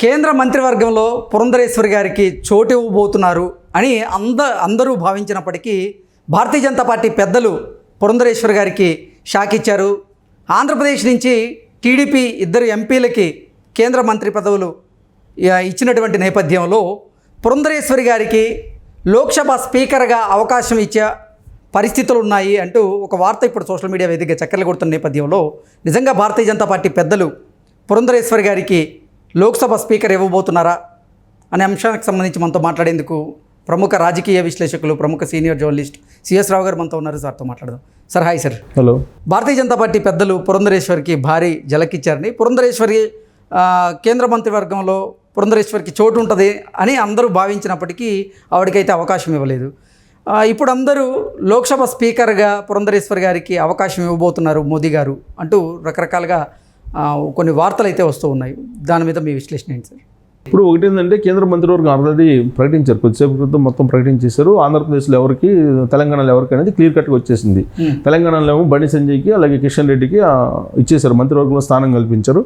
కేంద్ర మంత్రివర్గంలో పురంధరేశ్వరి గారికి చోటు ఇవ్వబోతున్నారు అని అందరూ భావించినప్పటికీ భారతీయ జనతా పార్టీ పెద్దలు పురంధరేశ్వరి గారికి షాక్ ఇచ్చారు. ఆంధ్రప్రదేశ్ నుంచి టీడీపీ 2 ఎంపీలకి కేంద్ర మంత్రి పదవులు ఇచ్చినటువంటి నేపథ్యంలో పురంధరేశ్వరి గారికి లోక్సభ స్పీకర్గా అవకాశం ఇచ్చే పరిస్థితులు ఉన్నాయి అంటూ ఒక వార్త ఇప్పుడు సోషల్ మీడియా వేదికగా చక్కర్లు కొడుతున్న నేపథ్యంలో నిజంగా భారతీయ జనతా పార్టీ పెద్దలు పురంధరేశ్వరి గారికి లోక్సభ స్పీకర్ ఇవ్వబోతున్నారా అనే అంశానికి సంబంధించి మనతో మాట్లాడేందుకు ప్రముఖ రాజకీయ విశ్లేషకులు, ప్రముఖ సీనియర్ జర్నలిస్ట్ సిఎస్ రావు గారు మనతో ఉన్నారు. సార్తో మాట్లాడదాం. Sir, hi sir. Hello. Bharatiya Janata party పెద్దలు పురంధరేశ్వరికి భారీ జలకిచ్చారని, పురంధరేశ్వరి కేంద్ర మంత్రివర్గంలో పురంధరేశ్వరికి చోటు ఉంటుంది అని అందరూ భావించినప్పటికీ ఆవిడకైతే అవకాశం ఇవ్వలేదు. ఇప్పుడు అందరూ లోక్సభ స్పీకర్గా పురంధరేశ్వరి గారికి అవకాశం ఇవ్వబోతున్నారు మోదీ గారు అంటూ రకరకాలుగా కొన్ని వార్తలు అయితే వస్తూ ఉన్నాయి. దాని మీద మీ విశ్లేషణ ఏంటి సార్? ఇప్పుడు ఒకటి ఏంటంటే కేంద్ర మంత్రివర్గం ఆల్రెడీ ప్రకటించారు, కొద్దిసేపు క్రితం మొత్తం ప్రకటించేశారు. ఆంధ్రప్రదేశ్లో ఎవరికి, తెలంగాణలో ఎవరికి అనేది క్లియర్ కట్గా వచ్చేసింది. తెలంగాణలో ఏమో బండి సంజయ్కి అలాగే కిషన్ రెడ్డికి ఇచ్చేశారు, మంత్రివర్గంలో స్థానం కల్పించారు.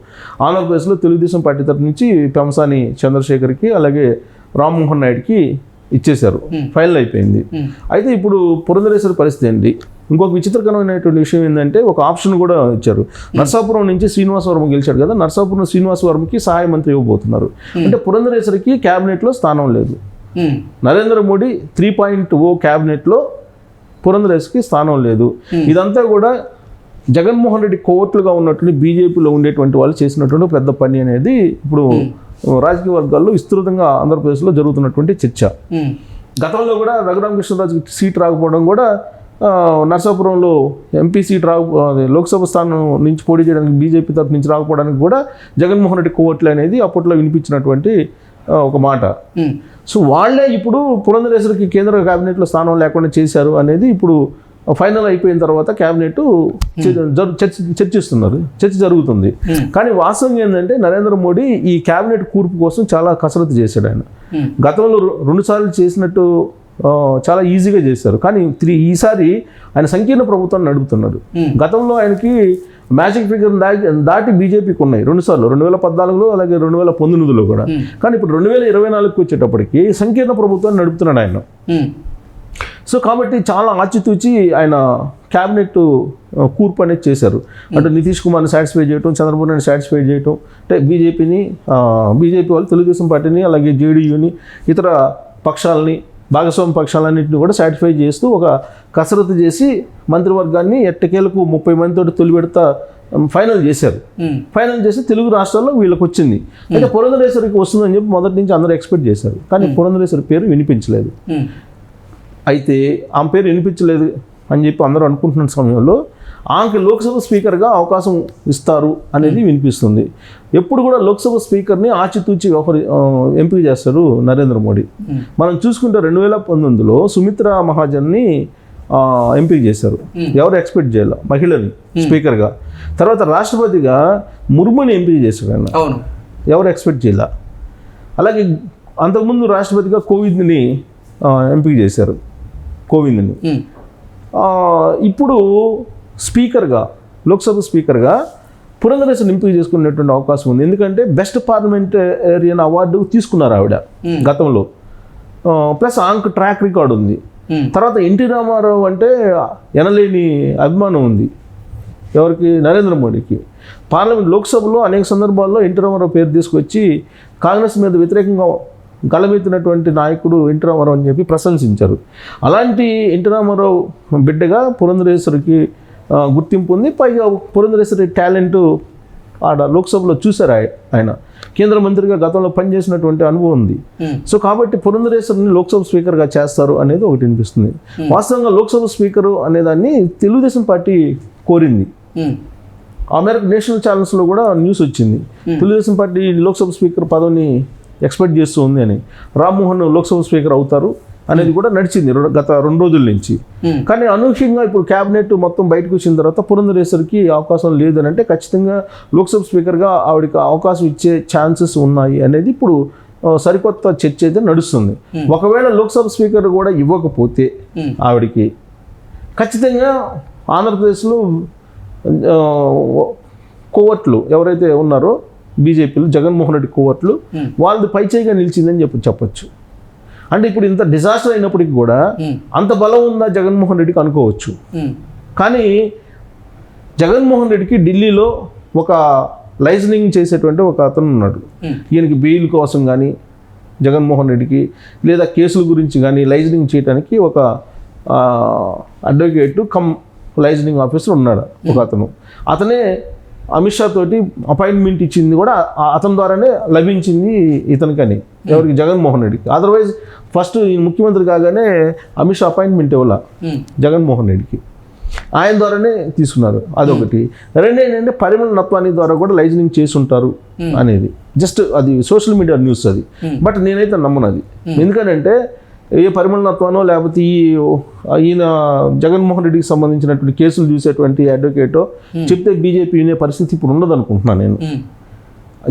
ఆంధ్రప్రదేశ్లో తెలుగుదేశం పార్టీ తరఫు నుంచి పెంసాని చంద్రశేఖర్కి అలాగే రామ్మోహన్ నాయుడుకి ఇచ్చేశారు. ఫైనల్ అయిపోయింది. అయితే ఇప్పుడు పురంధరేశ్వరి పరిస్థితి ఏంటి? ఇంకొక విచిత్రకరమైనటువంటి విషయం ఏంటంటే ఒక ఆప్షన్ కూడా ఇచ్చారు. నర్సాపురం నుంచి శ్రీనివాసవర్మ గెలిచాడు కదా, నర్సాపురం శ్రీనివాసవర్మకి సహాయ మంత్రి ఇవ్వబోతున్నారు. అంటే పురంధరేశ్వరికి క్యాబినెట్లో స్థానం లేదు. నరేంద్ర మోడీ 3.0 క్యాబినెట్లో పురంధరేశ్వరికి స్థానం లేదు. ఇదంతా కూడా జగన్మోహన్ రెడ్డి కోవర్ట్లుగా ఉన్నటువంటి బీజేపీలో ఉండేటువంటి వాళ్ళు చేసినటువంటి పెద్ద పని అనేది ఇప్పుడు రాజకీయ వర్గాల్లో విస్తృతంగా ఆంధ్రప్రదేశ్లో జరుగుతున్నటువంటి చర్చ. గతంలో కూడా రఘురామకృష్ణరాజుకి సీట్ రాకపోవడం కూడా, నర్సాపురంలో ఎంపీ సీట్ లోక్సభ స్థానం నుంచి పోటీ చేయడానికి బీజేపీ తరఫు నుంచి రాకపోవడానికి కూడా జగన్మోహన్ రెడ్డి కోవర్ట్లు అనేది అప్పట్లో వినిపించినటువంటి ఒక మాట. సో వాళ్ళే ఇప్పుడు పురంధరేశ్వరికి కేంద్ర క్యాబినెట్లో స్థానం లేకుండా చేశారు అనేది ఇప్పుడు ఫైనల్ అయిపోయిన తర్వాత క్యాబినెట్ చర్చ జరుగుతుంది. కానీ వాస్తవం ఏంటంటే నరేంద్ర మోడీ ఈ క్యాబినెట్ కూర్పు కోసం చాలా కసరత్తు చేశాడు. ఆయన గతంలో 2 సార్లు చేసినట్టు చాలా ఈజీగా చేశారు. కానీ ఈసారి ఆయన సంకీర్ణ ప్రభుత్వాన్ని నడుపుతున్నారు. గతంలో ఆయనకి మ్యాజిక్ ఫిగర్ దాటి బీజేపీకి ఉన్నాయి 2 సార్లు, 2014లో అలాగే 2019లో కూడా. కానీ ఇప్పుడు 2024కి వచ్చేటప్పటికి సంకీర్ణ ప్రభుత్వాన్ని నడుపుతున్నాడు ఆయన. సో కాబట్టి చాలా ఆచితూచి ఆయన క్యాబినెట్ కూర్పు అనేది చేశారు. అంటే నితీష్ కుమార్ని సాటిస్ఫై చేయటం, చంద్రబాబు నాయుడు సాటిస్ఫై చేయటం, అంటే బీజేపీ వాళ్ళు తెలుగుదేశం పార్టీని అలాగే జేడీయూని ఇతర పక్షాలని, భాగస్వామ్య పక్షాలన్నింటినీ కూడా సాటిస్ఫై చేస్తూ ఒక కసరత్తు చేసి మంత్రివర్గాన్ని ఎట్టకేలకు 30 మందితో తొలి విడత ఫైనల్ చేశారు. ఫైనల్ చేసి తెలుగు రాష్ట్రాల్లో వీళ్ళకి వచ్చింది. అయితే పురంధరేశ్వరికి వస్తుందని చెప్పి మొదటి నుంచి అందరూ ఎక్స్పెక్ట్ చేశారు. కానీ పురంధరేశ్వరి పేరు వినిపించలేదు. అయితే ఆమె పేరు వినిపించలేదు అని చెప్పి అందరూ అనుకుంటున్న సమయంలో ఆమెకి లోక్సభ స్పీకర్గా అవకాశం ఇస్తారు అనేది వినిపిస్తుంది. ఎప్పుడు కూడా లోక్సభ స్పీకర్ని ఆచితూచి ఎంపిక చేస్తారు నరేంద్ర మోడీ. మనం చూసుకుంటే 2019లో సుమిత్రా మహాజన్ని ఎంపిక చేశారు. ఎవరు ఎక్స్పెక్ట్ చేయాలి మహిళని స్పీకర్గా. తర్వాత రాష్ట్రపతిగా ముర్ముని ఎంపిక చేశారు ఆయన, ఎవరు ఎక్స్పెక్ట్ చేయాల. అలాగే అంతకుముందు రాష్ట్రపతిగా కోవింద్ని ఎంపిక చేశారు, కోవింద్ని. ఇప్పుడు స్పీకర్గా, లోక్సభ స్పీకర్గా పురంధరేశ్వరిని ఎంపిక చేసుకునేటువంటి అవకాశం ఉంది. ఎందుకంటే బెస్ట్ పార్లమెంటేరియన్ అవార్డు తీసుకున్నారు ఆవిడ గతంలో. ప్లస్ ఆమెకు ట్రాక్ రికార్డు ఉంది. తర్వాత ఎన్టీ రామారావు అంటే ఎనలేని అభిమానం ఉంది ఎవరికి? నరేంద్ర మోడీకి. పార్లమెంట్ లోక్సభలో అనేక సందర్భాల్లో ఎన్టీ రామారావు పేరు తీసుకొచ్చి కాంగ్రెస్ మీద వ్యతిరేకంగా గలమెత్తినటువంటి నాయకుడు ఎన్టీ రామారావు అని చెప్పి ప్రశంసించారు. అలాంటి ఎన్టీ రామారావు బిడ్డగా పురంధరేశ్వరికి గుర్తింపు ఉంది. పైగా పురంధరేశ్వరి టాలెంట్ ఆడ లోక్సభలో చూశారు. ఆయన కేంద్ర మంత్రిగా గతంలో పనిచేసినటువంటి అనుభవం ఉంది. సో కాబట్టి పురంధరేశ్వరిని లోక్సభ స్పీకర్గా చేస్తారు అనేది ఒకటి అనిపిస్తుంది. వాస్తవంగా లోక్సభ స్పీకరు అనేదాన్ని తెలుగుదేశం పార్టీ కోరింది. ఆ మేరకు నేషనల్ ఛానల్స్లో కూడా న్యూస్ వచ్చింది, తెలుగుదేశం పార్టీ లోక్సభ స్పీకర్ పదవిని ఎక్స్పెక్ట్ చేస్తూ ఉంది అని. రామ్మోహన్ లోక్సభ స్పీకర్ అవుతారు అనేది కూడా నడిచింది గత 2 రోజుల నుంచి. కానీ అనూహ్యంగా ఇప్పుడు క్యాబినెట్ మొత్తం బయటకు వచ్చిన తర్వాత పురంధరేశ్వరికి అవకాశం లేదని అంటే ఖచ్చితంగా లోక్సభ స్పీకర్గా ఆవిడకి అవకాశం ఇచ్చే ఛాన్సెస్ ఉన్నాయి అనేది ఇప్పుడు సరికొత్త చర్చ అయితే నడుస్తుంది. ఒకవేళ లోక్సభ స్పీకర్ కూడా ఇవ్వకపోతే ఆవిడికి ఖచ్చితంగా ఆంధ్రప్రదేశ్లో కోవర్ట్లు ఎవరైతే ఉన్నారో బీజేపీలో జగన్మోహన్ రెడ్డి కోవర్ట్లు వాళ్ళది పైచేయిగా నిలిచిందని చెప్పొచ్చు. అంటే ఇప్పుడు ఇంత డిజాస్టర్ అయినప్పటికీ కూడా అంత బలం ఉందా జగన్మోహన్ రెడ్డికి అనుకోవచ్చు. కానీ జగన్మోహన్ రెడ్డికి ఢిల్లీలో ఒక లైజనింగ్ చేసేటువంటి ఒక అతను ఉన్నాడు. ఈయనకి బెయిల్ కోసం కానీ జగన్మోహన్ రెడ్డికి లేదా కేసుల గురించి కానీ లైజనింగ్ చేయడానికి ఒక అడ్వకేట్ కమ్ లైజనింగ్ ఆఫీసర్ ఉన్నాడు ఒక అతను. అతనే అమిత్ షా తోటి అపాయింట్మెంట్ ఇచ్చింది కూడా అతని ద్వారానే లభించింది ఇతనికని, ఎవరికి, జగన్మోహన్ రెడ్డికి. అదర్వైజ్ ఫస్ట్ ముఖ్యమంత్రి కాగానే అమిత్ షా అపాయింట్మెంట్ ఇవ్వాల జగన్మోహన్ రెడ్డికి, ఆయన ద్వారానే తీసుకున్నారు. అదొకటి. రెండు ఏంటంటే పరిమళ నత్వాని ద్వారా కూడా లైజనింగ్ చేసి ఉంటారు అనేది జస్ట్ అది సోషల్ మీడియా న్యూస్ అది. బట్ నేనైతే నమ్మను అది. ఎందుకంటే ఏ పరిమళ నత్వానో లేకపోతే ఈయన జగన్మోహన్ రెడ్డికి సంబంధించినటువంటి కేసులు చూసేటువంటి అడ్వకేటో చెప్తే బీజేపీ వినే పరిస్థితి ఇప్పుడు ఉండదు అనుకుంటున్నాను నేను.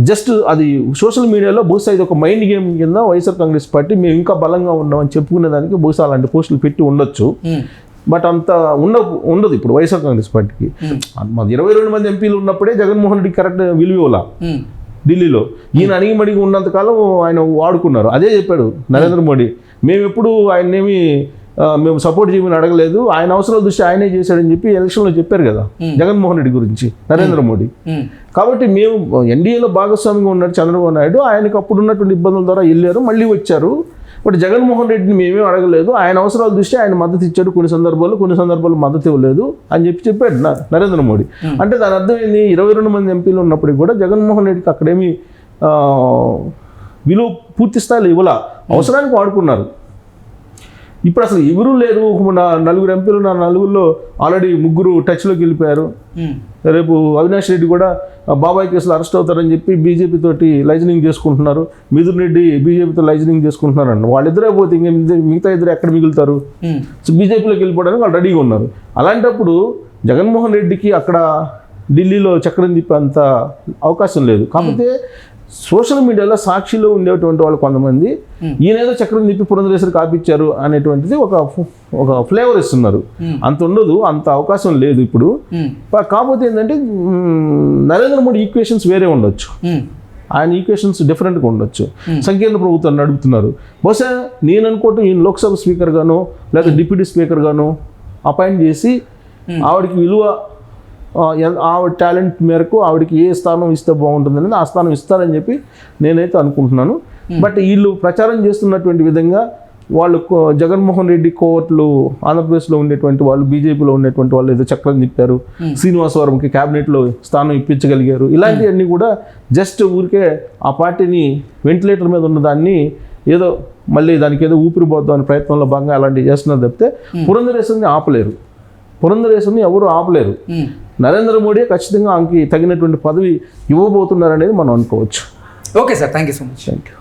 జస్ట్ అది సోషల్ మీడియాలో బహుశా ఇది ఒక మైండ్ గేమ్ కింద వైఎస్ఆర్ కాంగ్రెస్ పార్టీ మేము ఇంకా బలంగా ఉన్నామని చెప్పుకునే దానికి బహుశా అలాంటి పోస్టులు పెట్టి ఉండొచ్చు. బట్ అంత ఉండదు ఇప్పుడు వైఎస్ఆర్ కాంగ్రెస్ పార్టీకి. 22 మంది ఎంపీలు ఉన్నప్పుడే జగన్మోహన్ రెడ్డి కరెక్ట్ విలువలా ఢిల్లీలో. ఈయన అణిగిమణిగి ఉన్నంతకాలం ఆయన వాడుకున్నారు. అదే చెప్పాడు నరేంద్ర మోడీ, మేము ఎప్పుడు ఆయన్నేమి మేము సపోర్ట్ చేయమని అడగలేదు, ఆయన అవసరాల దృష్టి ఆయనే చేశాడని చెప్పి ఎలక్షన్లో చెప్పారు కదా జగన్మోహన్ రెడ్డి గురించి నరేంద్ర మోడీ. కాబట్టి మేము ఎన్డీఏలో భాగస్వామిగా ఉన్నాడు చంద్రబాబు నాయుడు, ఆయనకు అప్పుడు ఉన్నటువంటి ఇబ్బందుల ద్వారా వెళ్ళారు, మళ్ళీ వచ్చారు. బట్ జగన్మోహన్ రెడ్డిని మేమేం అడగలేదు, ఆయన అవసరాల దృష్టి ఆయన మద్దతు ఇచ్చాడు కొన్ని సందర్భాలు మద్దతు ఇవ్వలేదు అని చెప్పాడు నరేంద్ర మోడీ. అంటే దాని అర్థం ఏంది, 22 మంది ఎంపీలు ఉన్నప్పటికీ కూడా జగన్మోహన్ రెడ్డికి అక్కడేమి విలువ పూర్తి స్థాయిలో ఇవ్వాల, అవసరానికి వాడుకున్నారు. ఇప్పుడు అసలు ఎవరూ లేరు, 4 ఎంపీలు, 4లో ఆల్రెడీ 3 టచ్లోకి వెళ్ళిపోయారు. రేపు అవినాష్ రెడ్డి కూడా బాబాయ్ కేసులో అరెస్ట్ అవుతారని చెప్పి బీజేపీ తోటి లైజనింగ్ చేసుకుంటున్నారు, మిథున్ రెడ్డి బీజేపీతో లైజనింగ్ చేసుకుంటున్నారండి. వాళ్ళిద్దరే పోతే ఇంకా మిగతా ఇద్దరు ఎక్కడ మిగులుతారు? సో బీజేపీలోకి వెళ్ళిపోవడానికి వాళ్ళు రెడీగా ఉన్నారు. అలాంటప్పుడు జగన్మోహన్ రెడ్డికి అక్కడ ఢిల్లీలో చక్రం తిప్పేంత అవకాశం లేదు. కాకపోతే సోషల్ మీడియాలో సాక్షిలో ఉండేటువంటి వాళ్ళు కొంతమంది ఈయనేదో చక్రం తిప్పి పురంధరేశ్వరి కాపించారు అనేటువంటిది ఒక ఫ్లేవర్ ఇస్తున్నారు. అంత ఉండదు, అంత అవకాశం లేదు ఇప్పుడు. కాకపోతే ఏంటంటే నరేంద్ర మోడీ ఈక్వేషన్స్ వేరే ఉండొచ్చు, ఆయన ఈక్వేషన్స్ డిఫరెంట్గా ఉండొచ్చు. సంకీర్ణ ప్రభుత్వాన్ని నడుపుతున్నారు. బహుశా నేను అనుకోవటం ఈయన లోక్సభ స్పీకర్ గానో లేదా డిప్యూటీ స్పీకర్ గానో అపాయింట్ చేసి ఆవిడకి విలువ, ఆవిడ టాలెంట్ మేరకు ఆవిడకి ఏ స్థానం ఇస్తే బాగుంటుందనేది ఆ స్థానం ఇస్తారని చెప్పి నేనైతే అనుకుంటున్నాను. బట్ వీళ్ళు ప్రచారం చేస్తున్నటువంటి విధంగా వాళ్ళు జగన్మోహన్ రెడ్డి కోవర్ట్లు ఆంధ్రప్రదేశ్లో ఉండేటువంటి వాళ్ళు, బీజేపీలో ఉండేటువంటి వాళ్ళు ఏదో చక్రం తిప్పారు, శ్రీనివాసవరంకి క్యాబినెట్లో స్థానం ఇప్పించగలిగారు, ఇలాంటివన్నీ కూడా జస్ట్ ఊరికే ఆ పార్టీని వెంటిలేటర్ మీద ఉన్నదాన్ని ఏదో మళ్ళీ దానికి ఏదో ఊపిరి పోద్దాం అనే ప్రయత్నంలో భాగంగా అలాంటివి చేస్తున్నారు తప్పితే పురంధరేశ్వరిని ఆపలేరు. పురంధరేశ్వరిని ఎవరు ఆపలేరు. నరేంద్ర మోడీ ఖచ్చితంగా ఆమెకి తగినటువంటి పదవి ఇవ్వబోతున్నారనేది మనం అనుకోవచ్చు. Okay sir, thank you so much. Thank you.